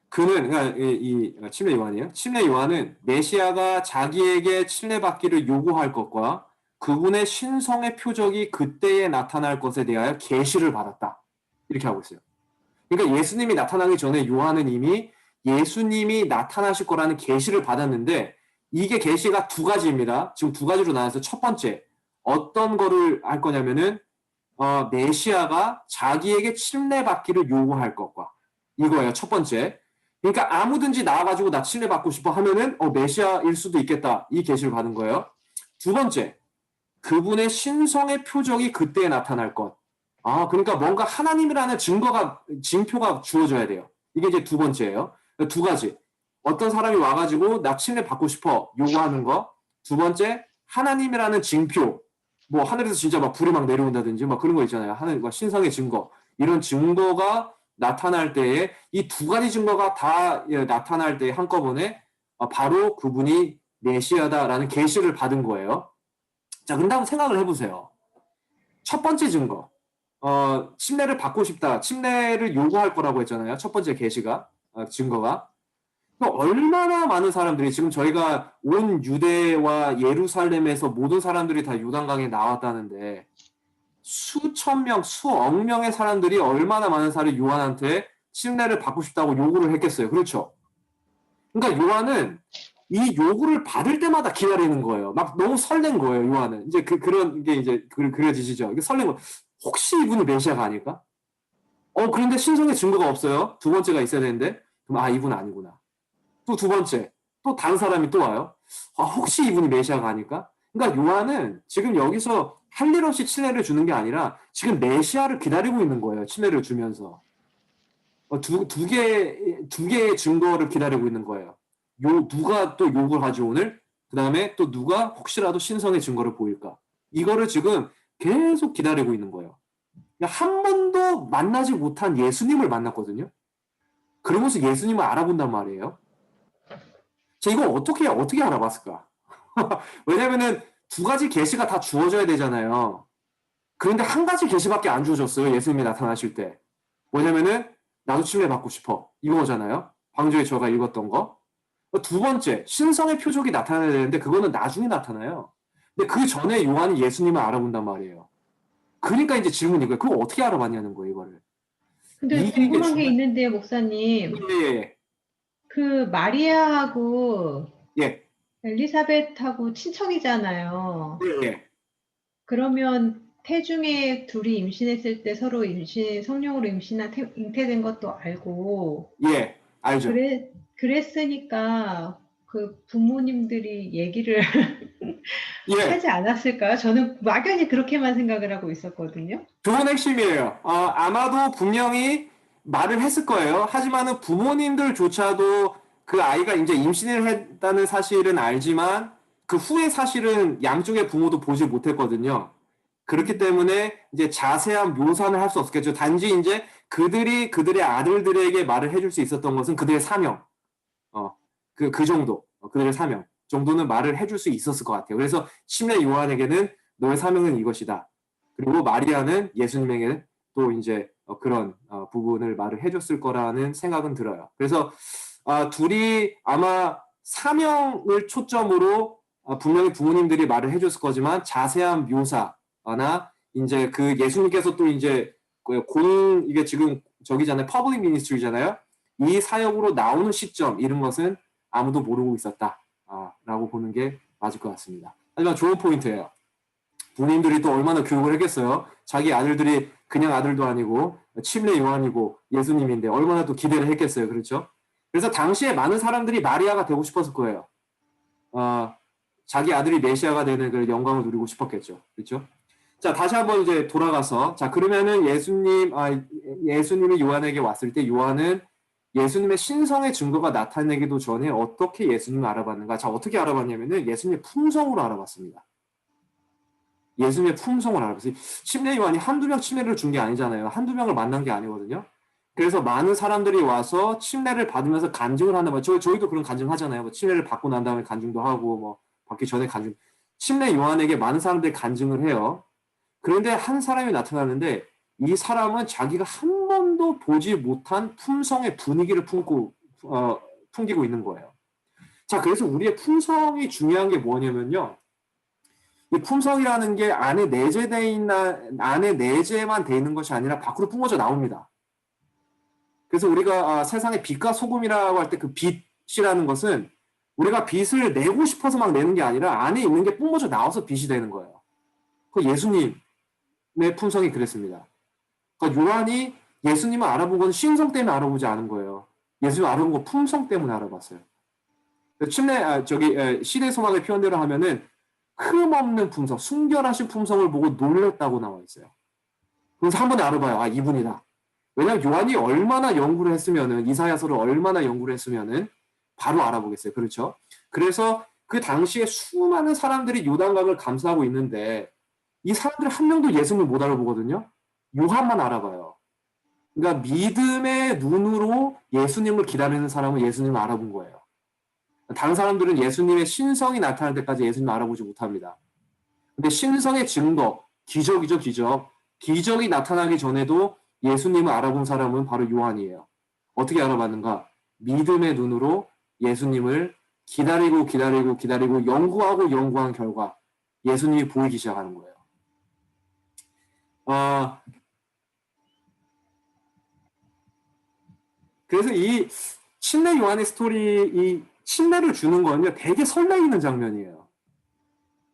그러니까 이 침례 요한이에요. 침례 요한은 메시아가 자기에게 침례받기를 요구할 것과 그분의 신성의 표적이 그때에 나타날 것에 대하여 계시를 받았다. 이렇게 하고 있어요. 그러니까 예수님이 나타나기 전에 요한은 이미 예수님이 나타나실 거라는 계시를 받았는데 이게 계시가 두 가지입니다. 지금 두 가지로 나눠서 첫 번째 어떤 거를 할 거냐면은 메시아가 자기에게 침례받기를 요구할 것과 이거예요. 첫 번째. 그러니까 아무든지 나와가지고 나 침례 받고 싶어 하면은 메시아일 수도 있겠다. 이 계시를 받은 거예요. 두 번째, 그분의 신성의 표적이 그때에 나타날 것. 그러니까 뭔가 하나님이라는 징표가 주어져야 돼요. 이게 이제 두 번째예요. 두 가지. 어떤 사람이 와가지고 나 침례 받고 싶어 요구하는 거. 두 번째, 하나님이라는 징표. 뭐 하늘에서 진짜 막 불이 막 내려온다든지 막 그런 거 있잖아요. 하나님과 신성의 증거. 이런 증거가 나타날 때에 이 두 가지 증거가 다 나타날 때 한꺼번에 바로 그분이 메시아다라는 계시를 받은 거예요. 자, 그럼 한번 생각을 해보세요. 첫 번째 증거. 침례를 받고 싶다. 침례를 요구할 거라고 했잖아요. 첫 번째 계시가, 증거가. 얼마나 많은 사람들이 지금 저희가 온 유대와 예루살렘에서 모든 사람들이 다 요단강에 나왔다는데 수천 명, 수억 명의 사람들이 얼마나 많은 사람이 요한한테 침례를 받고 싶다고 요구를 했겠어요. 그렇죠? 그러니까 요한은 이 요구를 받을 때마다 기다리는 거예요. 막 너무 설렌 거예요, 요한은. 이제 그런 게 이제 그려지시죠. 이게 설렌 거. 혹시 이분이 메시아가 아닐까? 그런데 신성의 증거가 없어요. 두 번째가 있어야 되는데. 그럼 이분 아니구나. 또 두 번째. 또 다른 사람이 또 와요. 혹시 이분이 메시아가 아닐까? 그러니까 요한은 지금 여기서 할 일 없이 침례를 주는 게 아니라 지금 메시아를 기다리고 있는 거예요. 침례를 주면서. 두 개의 증거를 기다리고 있는 거예요. 누가 또 욕을 하지 오늘? 그 다음에 또 누가 혹시라도 신성의 증거를 보일까? 이거를 지금 계속 기다리고 있는 거예요. 한 번도 만나지 못한 예수님을 만났거든요. 그러면서 예수님을 알아본단 말이에요. 자, 이거 어떻게 알아봤을까? 왜냐면은 두 가지 계시가 다 주어져야 되잖아요. 그런데 한 가지 계시밖에 안 주어졌어요. 예수님이 나타나실 때. 뭐냐면은 나도 침례 받고 싶어. 이거잖아요. 방주에 저가 읽었던 거. 두 번째, 신성의 표적이 나타나야 되는데 그거는 나중에 나타나요. 근데 그 전에 요한이 예수님을 알아본단 말이에요. 그러니까 이제 질문이 이거예요. 그걸 어떻게 알아봤냐는 거예요, 이거를. 근데 이게 궁금한 게 중요해요. 있는데, 목사님. 예, 그 마리아하고 예, 엘리사벳하고 친척이잖아요. 예. 그러면 태중에 둘이 임신했을 때 서로 성령으로 잉태된 것도 알고, 예, 알죠. 그랬으니까 그 부모님들이 얘기를 예, 하지 않았을까요? 저는 막연히 그렇게만 생각을 하고 있었거든요. 그건 핵심이에요. 아마도 분명히 말을 했을 거예요. 하지만은 부모님들조차도 그 아이가 이제 임신을 했다는 사실은 알지만 그 후의 사실은 양쪽의 부모도 보지 못했거든요. 그렇기 때문에 이제 자세한 묘사는 할 수 없겠죠. 단지 이제 그들의 아들들에게 말을 해줄 수 있었던 것은 그들의 사명, 그 정도, 그들의 사명 정도는 말을 해줄 수 있었을 것 같아요. 그래서 침례 요한에게는 너의 사명은 이것이다. 그리고 마리아는 예수님에게는 또 이제 그런 부분을 말을 해줬을 거라는 생각은 들어요. 그래서 둘이 아마 사명을 초점으로 분명히 부모님들이 말을 해줬을 거지만 자세한 묘사나 이제 그 예수님께서 또 이제 이게 지금 저기잖아요. 퍼블릭 미니스트리잖아요. 이 사역으로 나오는 시점 이런 것은 아무도 모르고 있었다. 라고 보는 게 맞을 것 같습니다. 하지만 좋은 포인트예요. 부모님들이 또 얼마나 교육을 했겠어요. 자기 아들들이 그냥 아들도 아니고 침례 요한이고 예수님인데 얼마나 또 기대를 했겠어요. 그렇죠? 그래서 당시에 많은 사람들이 마리아가 되고 싶었을 거예요. 자기 아들이 메시아가 되는 그 영광을 누리고 싶었겠죠. 그렇죠? 자, 다시 한번 이제 돌아가서 자, 그러면은 예수님이 요한에게 왔을 때 요한은 예수님의 신성의 증거가 나타내기도 전에 어떻게 예수님을 알아봤는가? 자, 어떻게 알아봤냐면은 예수님의 품성으로 알아봤습니다. 예수님의 품성을 알아봤어요. 침례 요한이 한두 명 침례를 준 게 아니잖아요. 한두 명을 만난 게 아니거든요. 그래서 많은 사람들이 와서 침례를 받으면서 간증을 한단 말이에요. 저희도 그런 간증 하잖아요. 뭐 침례를 받고 난 다음에 간증도 하고 뭐 받기 전에 간증. 침례 요한에게 많은 사람들이 간증을 해요. 그런데 한 사람이 나타나는데 이 사람은 자기가 한 번도 보지 못한 품성의 분위기를 풍기고 있는 거예요. 자, 그래서 우리의 품성이 중요한 게 뭐냐면요. 이 품성이라는 게 안에 내재만 돼 있는 것이 아니라 밖으로 뿜어져 나옵니다. 그래서 우리가 세상의 빛과 소금이라고 할 때 그 빛이라는 것은 우리가 빛을 내고 싶어서 막 내는 게 아니라 안에 있는 게 뿜어져 나와서 빛이 되는 거예요. 그 예수님의 품성이 그랬습니다. 그러니까 요한이 예수님을 알아본 건 신성 때문에 알아보지 않은 거예요. 예수님 알아본 거 품성 때문에 알아봤어요. 시대 소망의 표현대로 하면은 흠없는 품성, 순결하신 품성을 보고 놀랬다고 나와 있어요. 그래서 한 번에 알아봐요. 아, 이분이다. 왜냐하면 요한이 얼마나 연구를 했으면은, 이사야서를 얼마나 연구를 했으면은 바로 알아보겠어요. 그렇죠? 그래서 그 당시에 수많은 사람들이 요단강을 감싸고 있는데 이 사람들 한 명도 예수님을 못 알아보거든요. 요한만 알아봐요. 그러니까 믿음의 눈으로 예수님을 기다리는 사람은 예수님을 알아본 거예요. 다른 사람들은 예수님의 신성이 나타날 때까지 예수님을 알아보지 못합니다. 근데 신성의 증거, 기적이죠, 기적. 기적이 나타나기 전에도 예수님을 알아본 사람은 바로 요한이에요. 어떻게 알아봤는가? 믿음의 눈으로 예수님을 기다리고 연구한 결과 예수님이 보이기 시작하는 거예요. 그래서 이 침례 요한의 스토리, 이 침례를 주는 거는요, 되게 설레이는 장면이에요.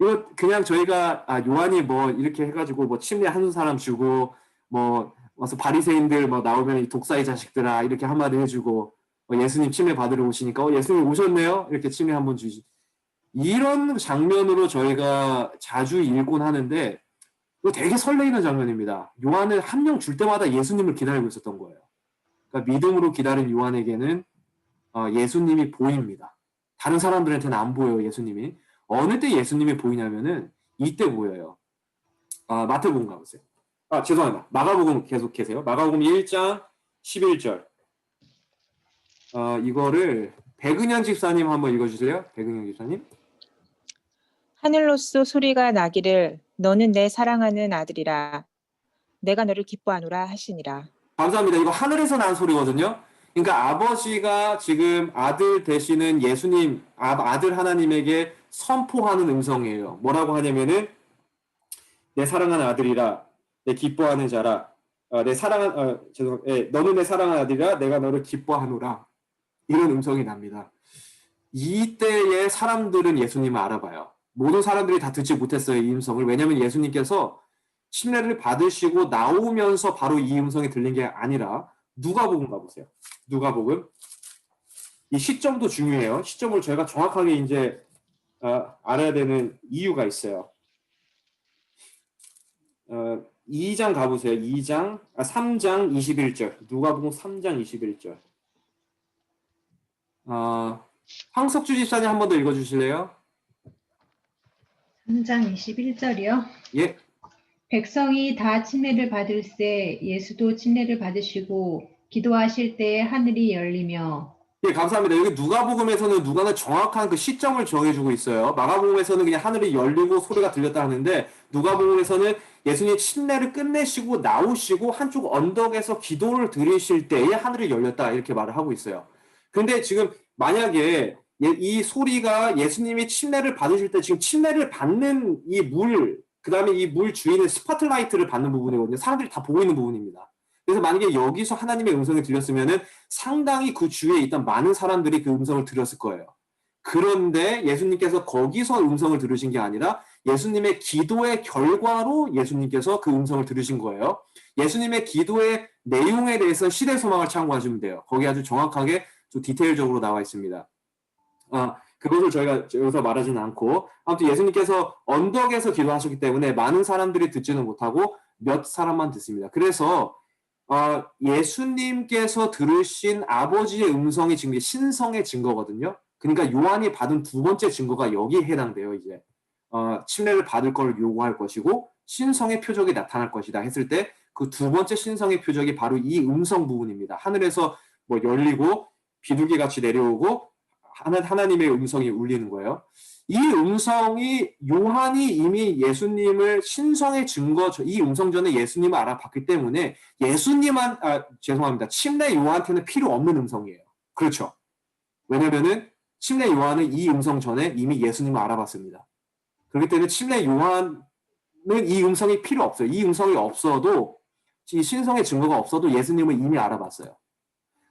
이거 그냥 저희가 요한이 뭐 이렇게 해가지고 뭐 침례 한 사람 주고 뭐 와서 바리새인들 뭐 나오면 이 독사의 자식들아 이렇게 한마디 해주고 예수님 침례 받으러 오시니까 예수님 오셨네요 이렇게 침례 한번 주시. 이런 장면으로 저희가 자주 읽곤 하는데 이거 되게 설레이는 장면입니다. 요한을 한 명 줄 때마다 예수님을 기다리고 있었던 거예요. 그러니까 믿음으로 기다린 요한에게는 예수님이 보입니다. 다른 사람들한테는 안 보여요. 예수님이. 어느 때 예수님이 보이냐면은 이때 보여요. 마태복음 가보세요. 죄송합니다. 마가복음 계속 계세요. 마가복음 1장 11절. 이거를 백은현 집사님 한번 읽어주세요. 백은현 집사님. 하늘로서 소리가 나기를 너는 내 사랑하는 아들이라 내가 너를 기뻐하노라 하시니라. 감사합니다. 이거 하늘에서 난 소리거든요. 그러니까 아버지가 지금 아들 되시는 예수님, 아들 하나님에게 선포하는 음성이에요. 뭐라고 하냐면은 내 사랑하는 아들이라, 내 기뻐하는 자라, 너는 내 사랑하는 아들이라, 내가 너를 기뻐하노라. 이런 음성이 납니다. 이때의 사람들은 예수님을 알아봐요. 모든 사람들이 다 듣지 못했어요, 이 음성을. 왜냐하면 예수님께서 침례를 받으시고 나오면서 바로 이 음성이 들린 게 아니라 누가복음 가보세요. 누가복음. 이 시점도 중요해요. 시점을 저희가 정확하게 이제 알아야 되는 이유가 있어요. 2장 가보세요. 3장 21절. 누가복음 3장 21절. 황석주 집사님 한 번 더 읽어주실래요? 3장 21절이요. 예. 백성이 다 침례를 받을새 예수도 침례를 받으시고 기도하실 때에 하늘이 열리며. 예, 감사합니다. 여기 누가복음에서는 누가는 정확한 그 시점을 정해주고 있어요. 마가복음에서는 그냥 하늘이 열리고 소리가 들렸다 하는데 누가복음에서는 예수님이 침례를 끝내시고 나오시고 한쪽 언덕에서 기도를 드리실 때에 하늘이 열렸다 이렇게 말을 하고 있어요. 근데 지금 만약에 이 소리가 예수님이 침례를 받으실 때 지금 침례를 받는 이 물, 그 다음에 이 물 주위는 스포트라이트를 받는 부분이거든요. 사람들이 다 보고 있는 부분입니다. 그래서 만약에 여기서 하나님의 음성이 들렸으면은 상당히 그 주위에 있던 많은 사람들이 그 음성을 들었을 거예요. 그런데 예수님께서 거기서 음성을 들으신 게 아니라 예수님의 기도의 결과로 예수님께서 그 음성을 들으신 거예요. 예수님의 기도의 내용에 대해서 시대 소망을 참고하시면 돼요. 거기 아주 정확하게 좀 디테일적으로 나와 있습니다. 그것을 저희가 여기서 말하지는 않고 아무튼 예수님께서 언덕에서 기도하셨기 때문에 많은 사람들이 듣지는 못하고 몇 사람만 듣습니다. 그래서 예수님께서 들으신 아버지의 음성이 지금 신성의 증거거든요. 그러니까 요한이 받은 두 번째 증거가 여기에 해당돼요. 이제 침례를 받을 걸 요구할 것이고 신성의 표적이 나타날 것이다 했을 때 그 두 번째 신성의 표적이 바로 이 음성 부분입니다. 하늘에서 뭐 열리고 비둘기 같이 내려오고 하나님의 음성이 울리는 거예요. 이 음성이 요한이 이미 예수님을 신성의 증거, 이 음성 전에 예수님을 알아봤기 때문에 죄송합니다. 침례 요한한테는 필요 없는 음성이에요. 그렇죠. 왜냐면은 침례 요한은 이 음성 전에 이미 예수님을 알아봤습니다. 그렇기 때문에 침례 요한은 이 음성이 필요 없어요. 이 음성이 없어도, 이 신성의 증거가 없어도 예수님을 이미 알아봤어요.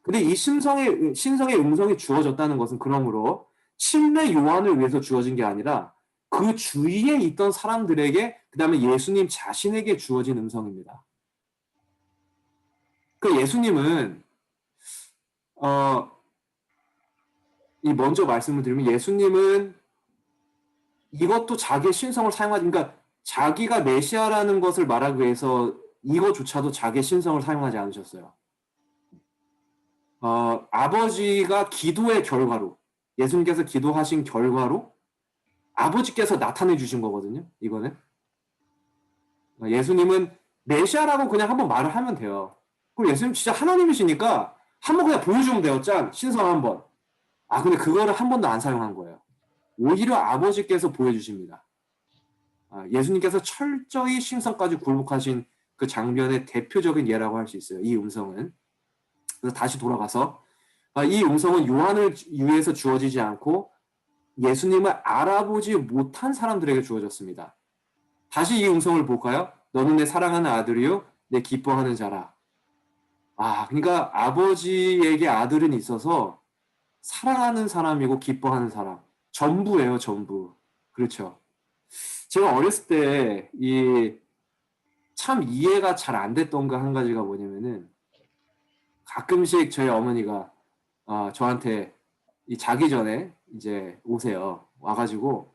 근데 이 신성의 음성이 주어졌다는 것은 그러므로 침례 요한을 위해서 주어진 게 아니라 그 주위에 있던 사람들에게 그 다음에 예수님 자신에게 주어진 음성입니다. 그 예수님은 이 먼저 말씀을 드리면 예수님은 이것도 자기의 신성을 그러니까 자기가 메시아라는 것을 말하기 위해서 이거조차도 자기의 신성을 사용하지 않으셨어요. 아버지가 기도의 결과로, 예수님께서 기도하신 결과로 아버지께서 나타내 주신 거거든요. 이거는. 예수님은 메시아라고 그냥 한번 말을 하면 돼요. 그리고 예수님 진짜 하나님이시니까 한번 그냥 보여주면 돼요. 짠, 신성 한번. 근데 그거를 한 번도 안 사용한 거예요. 오히려 아버지께서 보여주십니다. 예수님께서 철저히 신성까지 굴복하신 그 장면의 대표적인 예라고 할 수 있어요. 이 음성은. 그래서 다시 돌아가서 이 음성은 요한을 위해서 주어지지 않고 예수님을 알아보지 못한 사람들에게 주어졌습니다. 다시 이 음성을 볼까요? 너는 내 사랑하는 아들이요, 내 기뻐하는 자라. 그러니까 아버지에게 아들은 있어서 사랑하는 사람이고 기뻐하는 사람. 전부예요, 전부. 그렇죠. 제가 어렸을 때 참 이해가 잘 안 됐던 거 한 가지가 뭐냐면은 가끔씩 저희 어머니가 저한테 자기 전에 이제 오세요. 와가지고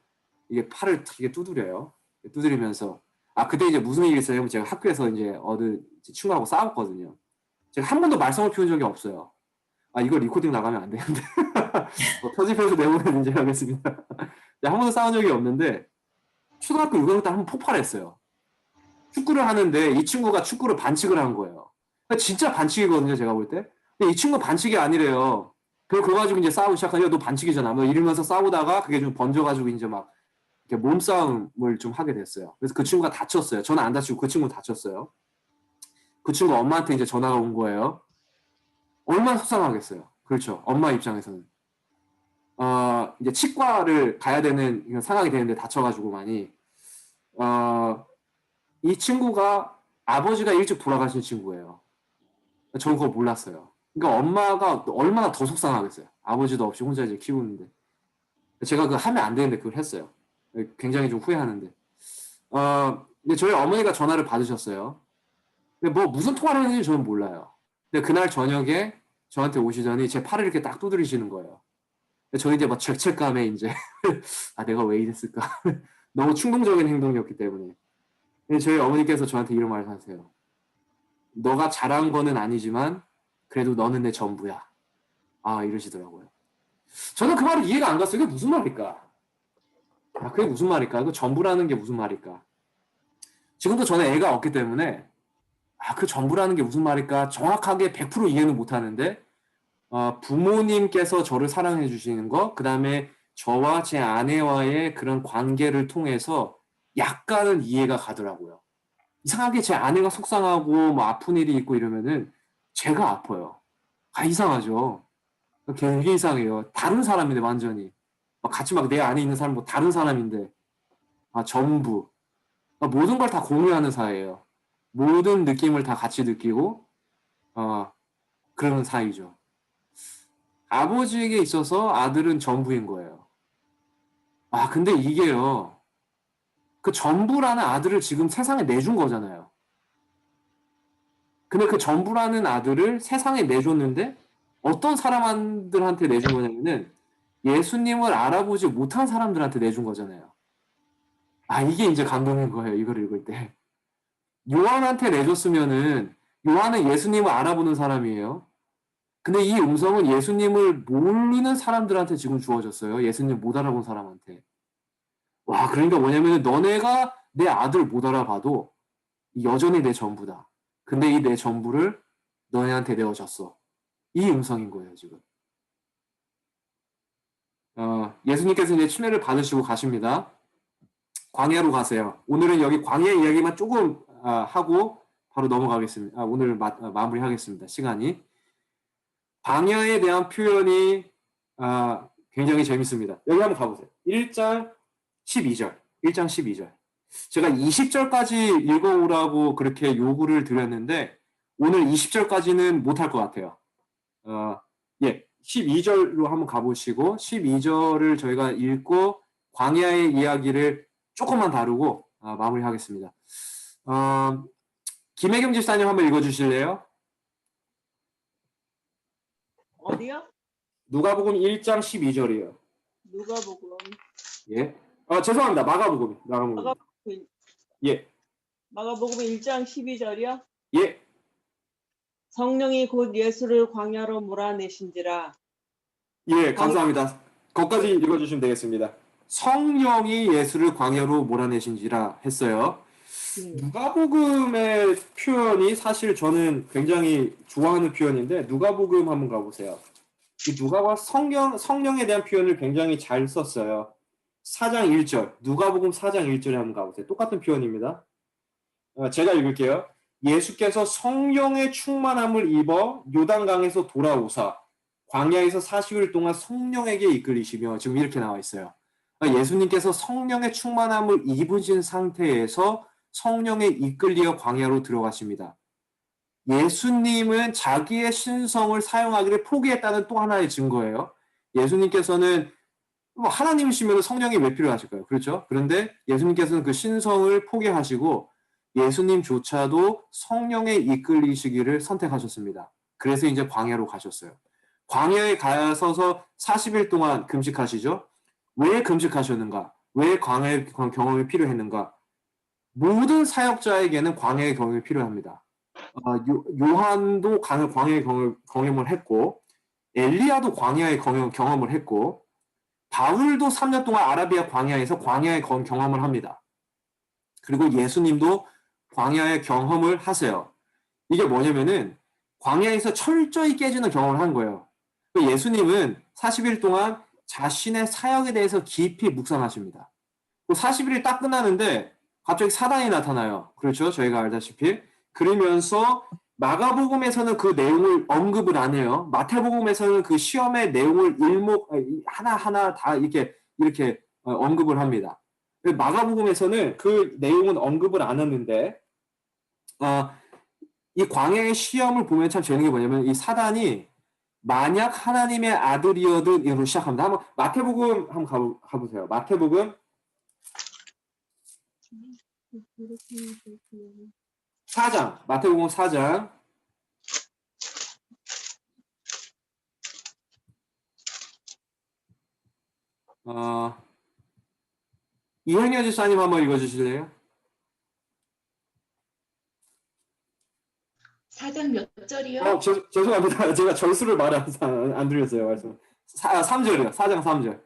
이게 팔을 되게 두드려요. 두드리면서 그때 이제 무슨 일이 있어요? 제가 학교에서 이제 어느 친구하고 싸웠거든요. 제가 한 번도 말썽을 피운 적이 없어요. 이거 리코딩 나가면 안 되는데 편집해서 내보내는 줄 알겠습니다. 한 번도 싸운 적이 없는데 초등학교 6학년 때 한 번 폭발했어요. 축구를 하는데 이 친구가 축구를 반칙을 한 거예요. 진짜 반칙이거든요, 제가 볼 때. 근데 이 친구 반칙이 아니래요. 그거 가지고 이제 싸우기 시작하니까 너 반칙이잖아. 뭐 이러면서 싸우다가 그게 좀 번져가지고 이제 막 이렇게 몸싸움을 좀 하게 됐어요. 그래서 그 친구가 다쳤어요. 저는 안 다치고 그 친구 다쳤어요. 그 친구 엄마한테 이제 전화가 온 거예요. 얼마나 속상하겠어요. 그렇죠. 엄마 입장에서는. 이제 치과를 가야 되는 상황이 되는데 다쳐가지고 많이. 이 친구가 아버지가 일찍 돌아가신 친구예요. 저는 그거 몰랐어요. 그러니까 엄마가 얼마나 더 속상하겠어요. 아버지도 없이 혼자 이제 키우는데. 제가 그거 하면 안 되는데 그걸 했어요. 굉장히 좀 후회하는데. 근데 저희 어머니가 전화를 받으셨어요. 근데 뭐 무슨 통화를 했는지 저는 몰라요. 근데 그날 저녁에 저한테 오시더니 제 팔을 이렇게 딱 두드리시는 거예요. 저는 이제 막 죄책감에 이제 내가 왜 이랬을까. 너무 충동적인 행동이었기 때문에. 근데 저희 어머니께서 저한테 이런 말을 하세요. 너가 잘한 거는 아니지만 그래도 너는 내 전부야. 이러시더라고요. 저는 그 말을 이해가 안 갔어요. 이게 무슨 말일까? 그게 무슨 말일까? 그 전부라는 게 무슨 말일까? 지금도 저는 애가 없기 때문에 그 전부라는 게 무슨 말일까? 정확하게 100% 이해는 못 하는데 부모님께서 저를 사랑해 주시는 거, 그 다음에 저와 제 아내와의 그런 관계를 통해서 약간은 이해가 가더라고요. 이상하게 제 아내가 속상하고 뭐 아픈 일이 있고 이러면은 제가 아파요. 이상하죠. 되게 이상해요. 다른 사람인데 완전히. 같이 막 내 안에 있는 사람 뭐 다른 사람인데 전부. 모든 걸 다 공유하는 사이예요. 모든 느낌을 다 같이 느끼고 그런 사이죠. 아버지에게 있어서 아들은 전부인 거예요. 근데 이게요. 그 전부라는 아들을 지금 세상에 내준 거잖아요. 근데 그 전부라는 아들을 세상에 내줬는데 어떤 사람들한테 내준 거냐면은 예수님을 알아보지 못한 사람들한테 내준 거잖아요. 이게 이제 감동인 거예요. 이걸 읽을 때. 요한한테 내줬으면은 요한은 예수님을 알아보는 사람이에요. 근데 이 음성은 예수님을 모르는 사람들한테 지금 주어졌어요. 예수님 못 알아본 사람한테. 그러니까 뭐냐면 너네가 내 아들 못 알아봐도 여전히 내 전부다. 근데 이 내 전부를 너네한테 내어줬어. 이 음성인 거예요, 지금. 예수님께서 이제 침례를 받으시고 가십니다. 광야로 가세요. 오늘은 여기 광야 이야기만 조금 하고 바로 넘어가겠습니다. 오늘 마무리하겠습니다. 시간이. 광야에 대한 표현이 굉장히 재밌습니다. 여기 한번 가보세요. 1장 12절. 1장 12절. 제가 20절까지 읽어오라고 그렇게 요구를 드렸는데 오늘 20절까지는 못할 것 같아요. 12절로 한번 가보시고 12절을 저희가 읽고 광야의 이야기를 조금만 다루고 마무리하겠습니다. 김혜경 집사님 한번 읽어주실래요? 어디요? 누가복음 1장 12절이요. 누가복음. 예. 죄송합니다. 마가복음. 예. 마가복음 1장 12절이요? 예. 성령이 곧 예수를 광야로 몰아내신지라. 예, 감사합니다. 거기까지 읽어주시면 되겠습니다. 성령이 예수를 광야로 몰아내신지라 했어요. 누가복음의 표현이 사실 저는 굉장히 좋아하는 표현인데 누가복음 한번 가보세요. 이 누가가 성령에 대한 표현을 굉장히 잘 썼어요. 4장 1절, 누가복음 4장 1절에 한번 가보세요. 똑같은 표현입니다. 제가 읽을게요. 예수께서 성령의 충만함을 입어 요단강에서 돌아오사 광야에서 40일 동안 성령에게 이끌리시며 지금 이렇게 나와 있어요. 그러니까 예수님께서 성령의 충만함을 입으신 상태에서 성령에 이끌리어 광야로 들어가십니다. 예수님은 자기의 신성을 사용하기를 포기했다는 또 하나의 증거예요. 예수님께서는 하나님이시면 성령이 왜 필요하실까요? 그렇죠? 그런데 예수님께서는 그 신성을 포기하시고 예수님조차도 성령에 이끌리시기를 선택하셨습니다. 그래서 이제 광야로 가셨어요. 광야에 가서서 40일 동안 금식하시죠? 왜 금식하셨는가? 왜 광야의 경험이 필요했는가? 모든 사역자에게는 광야의 경험이 필요합니다. 요한도 광야의 경험을 했고 엘리야도 광야의 경험을 했고 바울도 3년 동안 아라비아 광야에서 광야의 경험을 합니다. 그리고 예수님도 광야의 경험을 하세요. 이게 뭐냐면은 광야에서 철저히 깨지는 경험을 한 거예요. 예수님은 40일 동안 자신의 사역에 대해서 깊이 묵상하십니다. 40일이 딱 끝나는데 갑자기 사단이 나타나요. 그렇죠? 저희가 알다시피. 그러면서 마가복음에서는 그 내용을 언급을 안 해요. 마태복음에서는 그 시험의 내용을 하나하나 다 이렇게 언급을 합니다. 마가복음에서는 그 내용은 언급을 안 했는데 이 광야의 시험을 보면 참 재밌는 게 뭐냐면 이 사단이 만약 하나님의 아들이어든 이로 시작합니다. 한번 마태복음 한번 가보세요. 마태복음 4장, 마태복음 4장. 이현여 지사님 한번 읽어주실래요? 4장 몇 절이요? 죄송합니다. 제가 절수를 안 드렸어요. 말씀. 3절이요. 4장 3절.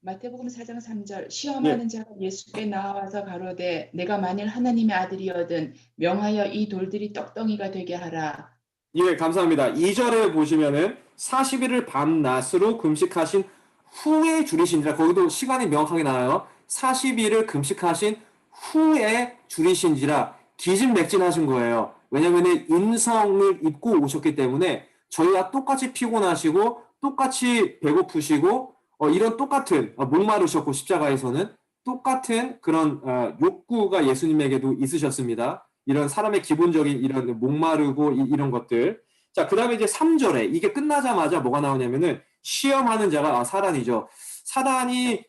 마태복음 4장 3절 시험하는 자가 예수께 나와서 가로되 내가 만일 하나님의 아들이거든 명하여 이 돌들이 떡덩이가 되게 하라. 예, 감사합니다. 2절에 보시면은 40일을 밤낮으로 금식하신 후에 줄이신지라 거기도 시간이 명확하게 나와요. 40일을 금식하신 후에 줄이신지라 기진맥진하신 거예요. 왜냐하면 인성을 입고 오셨기 때문에 저희와 똑같이 피곤하시고 똑같이 배고프시고 이런 똑같은 목마르셨고 십자가에서는 똑같은 그런 욕구가 예수님에게도 있으셨습니다. 이런 사람의 기본적인 이런 목마르고 이런 것들. 자, 그 다음에 이제 3절에 이게 끝나자마자 뭐가 나오냐면은 시험하는 자가 사단이죠. 사단이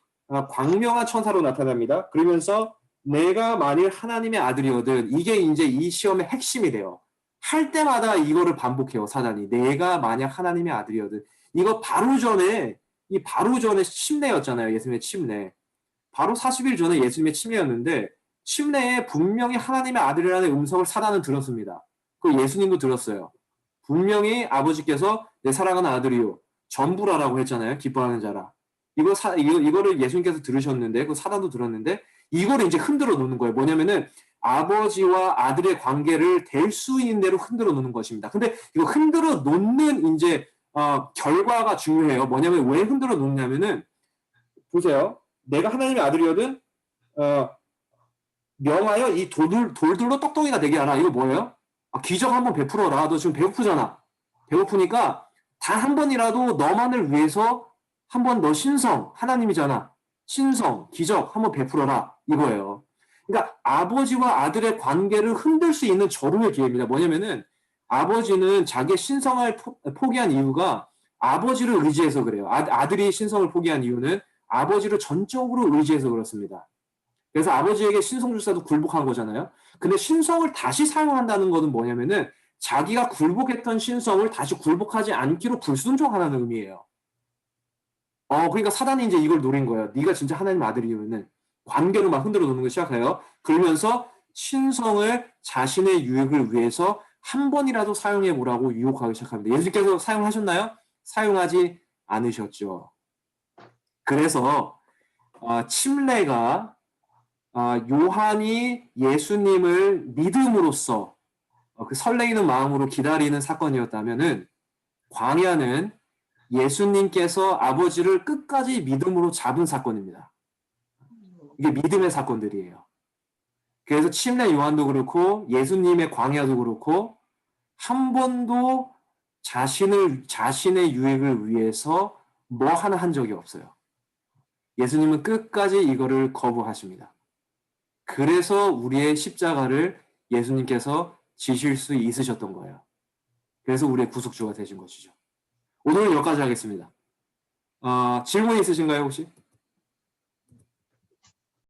광명한 천사로 나타납니다. 그러면서 내가 만일 하나님의 아들이거든 이게 이제 이 시험의 핵심이 돼요. 할 때마다 이거를 반복해요. 사단이 내가 만약 하나님의 아들이거든 이거 바로 전에 침례였잖아요. 예수님의 침례. 바로 40일 전에 예수님의 침례였는데 침례에 분명히 하나님의 아들이라는 음성을 사단은 들었습니다. 그 예수님도 들었어요. 분명히 아버지께서 내 사랑하는 아들이요 전부라라고 했잖아요. 기뻐하는 자라. 이거를 예수님께서 들으셨는데 그 사단도 들었는데 이거를 이제 흔들어 놓는 거예요. 뭐냐면은 아버지와 아들의 관계를 될 수 있는 대로 흔들어 놓는 것입니다. 근데 이거 흔들어 놓는 이제 결과가 중요해요. 뭐냐면 왜 흔들어 놓냐면은 보세요. 내가 하나님의 아들이거든 명하여 이 돌들로 떡덩이가 되게 하라. 이거 뭐예요? 기적 한번 베풀어라. 너 지금 배고프잖아. 배고프니까 단 한 번이라도 너만을 위해서 한번 너 신성 하나님이잖아. 신성 기적 한번 베풀어라. 이거예요. 그러니까 아버지와 아들의 관계를 흔들 수 있는 절호의 기회입니다. 뭐냐면은 아버지는 자기의 신성을 포기한 이유가 아버지를 의지해서 그래요. 아들이 신성을 포기한 이유는 아버지를 전적으로 의지해서 그렇습니다. 그래서 아버지에게 신성 주사도 굴복한 거잖아요. 근데 신성을 다시 사용한다는 것은 뭐냐면은 자기가 굴복했던 신성을 다시 굴복하지 않기로 불순종하라는 의미예요. 그러니까 사단이 이제 이걸 노린 거예요. 네가 진짜 하나님 아들이면은 관계로 막 흔들어 놓는 거 시작해요. 그러면서 신성을 자신의 유익을 위해서 한 번이라도 사용해 보라고 유혹하기 시작합니다. 예수님께서 사용하셨나요? 사용하지 않으셨죠. 그래서 침례가 요한이 예수님을 믿음으로써 그 설레이는 마음으로 기다리는 사건이었다면은 광야는 예수님께서 아버지를 끝까지 믿음으로 잡은 사건입니다. 이게 믿음의 사건들이에요. 그래서 침례 요한도 그렇고 예수님의 광야도 그렇고 한 번도 자신의 유익을 위해서 뭐 하나 한 적이 없어요. 예수님은 끝까지 이거를 거부하십니다. 그래서 우리의 십자가를 예수님께서 지실 수 있으셨던 거예요. 그래서 우리의 구속주가 되신 것이죠. 오늘은 여기까지 하겠습니다. 질문 있으신가요, 혹시?